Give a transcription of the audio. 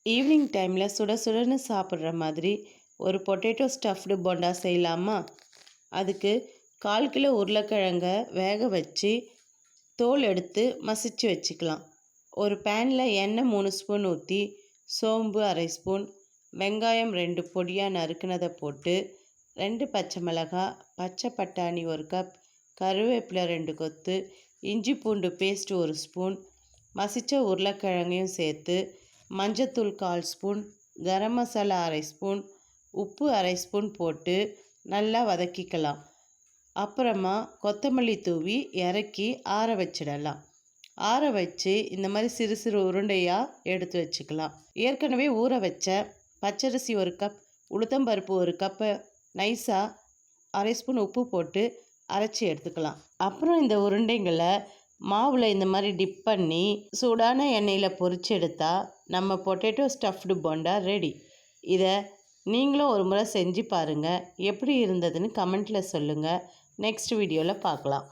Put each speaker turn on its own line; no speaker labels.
Evening டைமில் சுட சுடன்னு சாப்பிட்ற மாதிரி ஒரு பொட்டேட்டோ ஸ்டஃப்டு போண்டா செய்யலாமா? அதுக்கு 1/4 கிலோ உருளைக்கிழங்க வேக வச்சு தோல் எடுத்து மசிச்சு வச்சுக்கலாம். ஒரு பேனில் எண்ணெய் 3 ஸ்பூன் ஊற்றி சோம்பு 1/2 ஸ்பூன், வெங்காயம் 2 பொடியாக நறுக்குனதை போட்டு 2 பச்சை மிளகாய், பச்சை பட்டாணி 1 கப், கருவேப்பிலை 2 கொத்து, இஞ்சி பூண்டு பேஸ்ட் 1 ஸ்பூன், மசித்த உருளைக்கிழங்கையும் சேர்த்து மஞ்சத்தூள் 1/4 ஸ்பூன், கரம் மசாலா 1/2 ஸ்பூன், உப்பு 1/2 ஸ்பூன் போட்டு நல்லா வதக்கிக்கலாம். அப்புறமா கொத்தமல்லி தூவி இறக்கி ஆற வச்சிடலாம். ஆற வச்சு இந்த மாதிரி சிறு சிறு உருண்டையாக எடுத்து வச்சுக்கலாம். ஏற்கனவே ஊற வச்ச பச்சரிசி 1 கப், உளுத்தம்பருப்பு 1 கப்பு நைஸாக 1/2 ஸ்பூன் உப்பு போட்டு அரைச்சி எடுத்துக்கலாம். அப்புறம் இந்த உருண்டைங்களை மாவில் இந்த மாதிரி டிப் பண்ணி சூடான எண்ணெயில் பொரிச்சு எடுத்தால் நம்ம பொட்டேட்டோ ஸ்டஃப்டு போண்டா ரெடி. இதை நீங்களும் ஒரு முறை செஞ்சு பாருங்கள். எப்படி இருந்ததுன்னு கமெண்ட்டில் சொல்லுங்கள். நெக்ஸ்ட் வீடியோவில் பார்க்கலாம்.